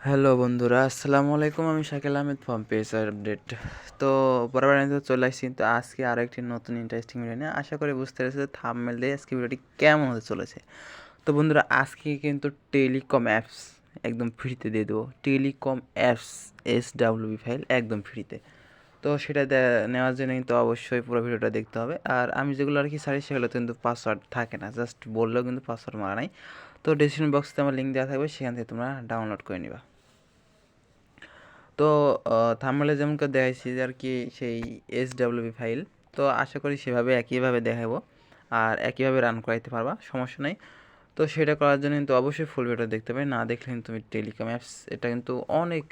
Hello বন্ধুরা, আসসালামু আলাইকুম। আমি Shakil Ahmed from pacer update. তো বরাবর তো চলে আসছি, তো আজকে আরও একটি নতুন ইন্টারেস্টিং ভিডিও নিয়ে আশা করি বুঝতে পেরেছি থাম্বনেল দিয়ে আজকে ভিডিওটি কেমন হতে চলেছে। তো বন্ধুরা, আজকে কিন্তু টেলিকম অ্যাপস একদম ফ্রিতে দিয়ে দেবো। টেলিকম অ্যাপস SWB ফাইল একদম ফ্রিতে। তো সেটা নেওয়ার জন্য কিন্তু অবশ্যই পুরো ভিডিওটা দেখতে হবে। আর আমি যেগুলো আর কি সারি সেগুলো কিন্তু পাসওয়ার্ড থাকে না, জাস্ট বললেও কিন্তু পাসওয়ার্ড মারা নাই। তো ডিসক্রিপশন বক্সে আমার লিঙ্ক দেওয়া থাকবে, সেখান থেকে তোমরা ডাউনলোড করে নিবা। তো থাম্বনেলে যেমন করে দেখাইছি যে আর কি সেই SWB ফাইল, তো আশা করি সেভাবে একইভাবে দেখাবো আর একইভাবে রান করাইতে পারবা, সমস্যা নেই। তো সেটা করার জন্য কিন্তু অবশ্যই ফুল ভিডিও দেখতে হবে, না দেখলে কিন্তু তুমি টেলিকম অ্যাপস এটা কিন্তু অনেক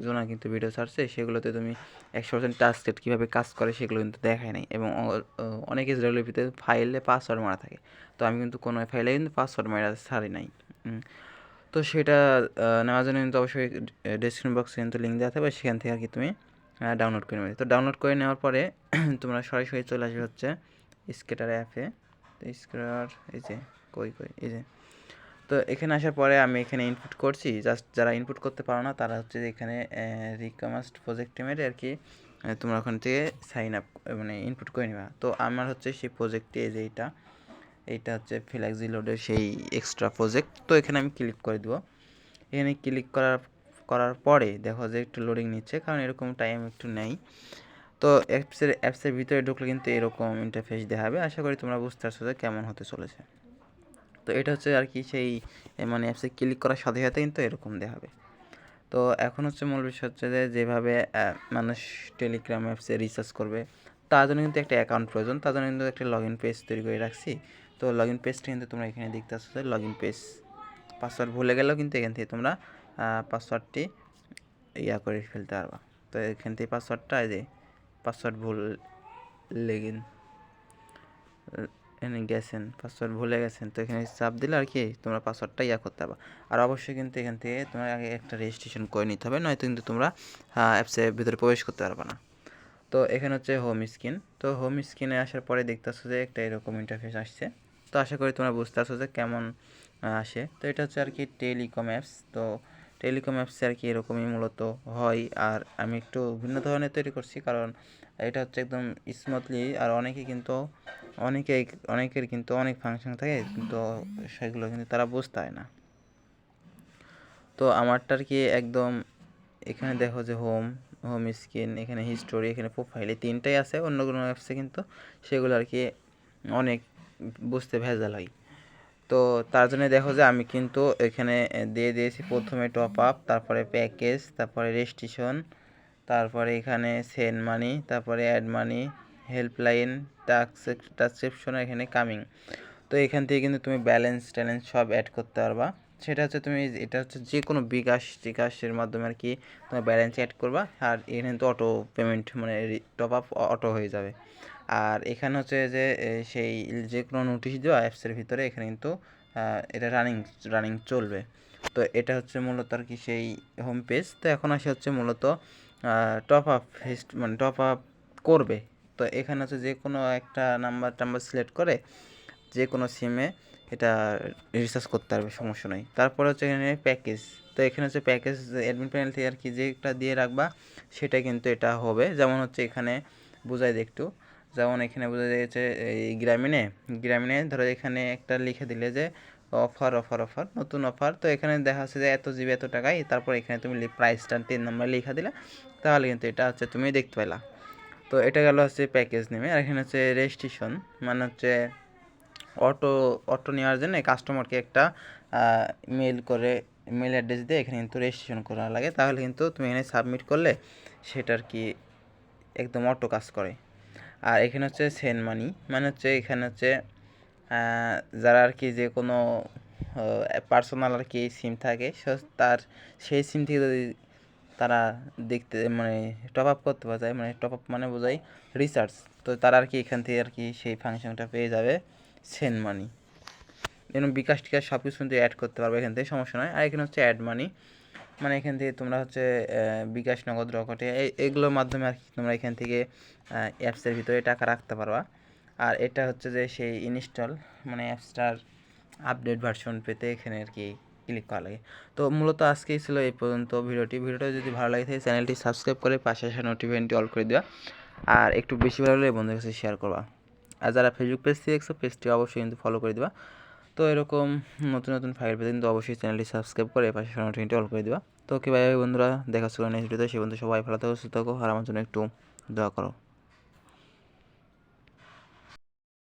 জনা কিন্তু ভিডিও ছাড়ছে, সেগুলোতে তুমি 100% টাস্কেট কীভাবে কাজ করে সেগুলো কিন্তু দেখায় নাই, এবং অনেক SWBতে ফাইলে পাসওয়ার্ড মারা থাকে। তো আমি কিন্তু কোনো ফাইলে কিন্তু পাসওয়ার্ড মারা ছাড়ি নাই। তো সেটা নেওয়ার জন্য কিন্তু অবশ্যই ডেসক্রিপশন বক্সে কিন্তু লিঙ্ক দেওয়া থাকবে, সেখান থেকে আর কি তুমি ডাউনলোড করে নেবে। তো ডাউনলোড করে নেওয়ার পরে তোমরা সরাসরি চলে আসবে হচ্ছে স্কেটার অ্যাপে। তো স্কেটার এই যে এই যে, তো এখানে আসার পরে আমি এখানে ইনপুট করছি। জাস্ট যারা ইনপুট করতে পারো না তারা হচ্ছে এখানে রিকমাস্ট প্রজেক্ট টিমের আর কি তোমরা ওখান থেকে সাইন আপ মানে ইনপুট করে নেবা। তো আমার হচ্ছে সেই প্রজেক্টে এই যে এইটা হচ্ছে ফ্লেক্সি লোডের সেই এক্সট্রা প্রজেক্ট। তো এখানে আমি ক্লিক করে দেবো। এখানে ক্লিক করার পরে দেখো যে একটু লোডিং নিচ্ছে, কারণ এরকম টাইম একটু নেই। তো অ্যাপসের ভিতরে ঢুকলে কিন্তু এরকম ইন্টারফেস দেখাবে। আশা করি তোমরা বুঝতে পারছো যে কেমন হতে চলেছে। তো এটা হচ্ছে আর কি সেই মানে অ্যাপসে ক্লিক করার সাথে সাথে কিন্তু এরকম দেখাবে। তো এখন হচ্ছে মূল বিষয় হচ্ছে যে যেভাবে মানুষ টেলিগ্রাম অ্যাপসে রিচার্জ করবে, তার জন্য কিন্তু একটা অ্যাকাউন্ট প্রয়োজন। তার জন্য কিন্তু একটা লগ ইন পেজ তৈরি করে রাখছি। তো লগ ইন পেজটা কিন্তু তোমরা এখানে দেখতে পাচ্ছ যে লগ ইন পেজ। পাসওয়ার্ড ভুলে গেলেও কিন্তু এখান থেকে তোমরা পাসওয়ার্ডটি করে ফেলতে পারবা। তো এখান থেকে পাসওয়ার্ডটা এই যে পাসওয়ার্ড ভুল লেগিন এখানে গেছেন, পাসওয়ার্ড ভুলে গেছেন, তো এখানে চাপ দিলে আর কি তোমরা পাসওয়ার্ডটা করতে পারবা। আর অবশ্যই কিন্তু এখান থেকে তোমার আগে একটা রেজিস্ট্রেশন করে নিতে হবে, নয়তো কিন্তু তোমরা অ্যাপসের ভিতরে প্রবেশ করতে পারবা না। তো এখানে হচ্ছে হোম স্ক্রিন। তো হোম স্ক্রিনে আসার পরে দেখতে আসছো যে একটা এরকম ইন্টারফেস আসছে। তো আশা করি তোমরা বুঝতে পারছো যে কেমন আসে। তো এটা হচ্ছে আর কি টেলিকম অ্যাপস। তো টেলিকম অ্যাপসে আর কি এরকমই মূলত হয়। আর আমি একটু ভিন্ন ধরনের তৈরি করছি, কারণ এটা হচ্ছে একদম স্মুথলি। আর অনেকের কিন্তু অনেক ফাংশন থাকে, কিন্তু সেগুলো কিন্তু তারা বুঝতে হয় না। তো আমারটার কি একদম এখানে দেখো যে হোম স্ক্রিন, এখানে হিস্টোরি, এখানে প্রোফাইল, এই তিনটাই আছে। অন্য কোনো অ্যাপসে কিন্তু সেগুলো আর কি অনেক বুঝতে ভেজাল হয়। তো তার জন্য দেখো যে আমি কিন্তু এখানে দিয়ে দিয়েছি প্রথমে টপ আপ, তারপরে প্যাকেজ, তারপরে রেজিস্ট্রেশন, তারপরে এখানে সেন্ড মানি, তারপরে অ্যাড মানি, হেল্পলাইন, ট্রান্সক্রিপশন, এখানে কামিং। তো এখান থেকে কিন্তু তুমি ব্যালেন্স ট্যালেন্স সব অ্যাড করতে পারবা। সেটা হচ্ছে তুমি এটা হচ্ছে যে কোনো বিকাশের মাধ্যমে আর কি তোমার ব্যালেন্স অ্যাড করবা, আর এখানে কিন্তু অটো পেমেন্ট মানে টপ আপ অটো হয়ে যাবে। আর এখানে হচ্ছে যে সেই যে কোনো নোটিশ দেওয়া অ্যাপসের ভিতরে এখানে কিন্তু এটা রানিং চলবে। তো এটা হচ্ছে মূলত আর কি সেই হোম পেজ। তো এখন আসে হচ্ছে মূলত টপ আপ মানে টপ আপ করবে। তো এখানে হচ্ছে যে কোনো একটা নাম্বার সিলেক্ট করে যে কোনো সিমে এটা রিচার্জ করতে পারবে, সমস্যা নেই। তারপরে হচ্ছে এখানে প্যাকেজ। তো এখানে হচ্ছে প্যাকেজ অ্যাডমিন প্যানেল থেকে আর কি যেটা দিয়ে রাখবা সেটা কিন্তু এটা হবে। যেমন হচ্ছে এখানে বোঝাই একটু, যেমন এখানে বোঝা যাচ্ছে এই গ্রামীণে ধরো এখানে একটা লিখে দিলে যে অফার নতুন অফার। তো এখানে দেখা যাচ্ছে যে এত জিবি এত টাকায়, তারপর এখানে তুমি প্রাইসটা 3 নম্বরে লিখে দিলে, তাহলে কিন্তু এটা হচ্ছে তুমি দেখতে পেলা। তো এটা গেল হচ্ছে প্যাকেজ নেমে। আর এখানে হচ্ছে রেজিস্ট্রেশন, মানে হচ্ছে অটো নেওয়ার জন্য কাস্টমারকে একটা মেল অ্যাড্রেস দিয়ে এখানে কিন্তু রেজিস্ট্রেশন করা লাগে, তাহলে কিন্তু তুমি এখানে সাবমিট করলে সেটার কি একদম অটো কাজ করে। আর এখানে হচ্ছে সেন্ড মানি, মানে হচ্ছে এখানে হচ্ছে যারা আর কি যে কোনো পার্সোনাল আর কি সিম থাকে, তার সেই সিম থেকে যদি তারা দেখতে মানে টপ আপ করতে পারা যায়, মানে টপ আপ মানে বোঝাই রিচার্জ, তো তারা আর কি এখান থেকে আর কি সেই ফাংশনটা পেয়ে যাবে সেন্ড মানি। যেন বিকাশ টিকাশ সব কিছু কিন্তু অ্যাড করতে পারবে এখান থেকে, সমস্যা নয়। আর এখানে হচ্ছে অ্যাড মানি, মানে এখান থেকে তোমরা হচ্ছে বিকাশ, নগদ, রকেটে এগুলোর মাধ্যমে আর কি তোমরা এখান থেকে অ্যাপসের ভিতরে টাকা রাখতে পারবা। আর এটা হচ্ছে যে সেই ইনস্টল মানে অ্যাপসটার আপডেট ভার্সন পেতে এখানে আর কি ক্লিক করা লাগে। তো মূলত আজকেই ছিল এই পর্যন্ত ভিডিওটা যদি ভালো লাগে থাকে চ্যানেলটি সাবস্ক্রাইব করে পাশে আসা নোটিফিকেশনটি অল করে দেওয়া, আর একটু বেশি ভালো হলে বন্ধুদের কাছে শেয়ার করবা। আর যারা ফেসবুক পেজ থেকে দেখছো পেজটি অবশ্যই কিন্তু ফলো করে দেবা। তো এরকম নতুন ফাইল পেতে কিন্তু অবশ্যই চ্যানেলটি সাবস্ক্রাইব করে পাশে আসা নোটিফিকেশনটি অল করে দেবা। তো ওকে বাই বাই বন্ধুরা, দেখা হচ্ছে নেক্সট ভিডিওতে। সে বন্ধু সবাই ভালো থাকো, সুস্থ থাকো, আর আমার জন্য একটু দোয়া করো।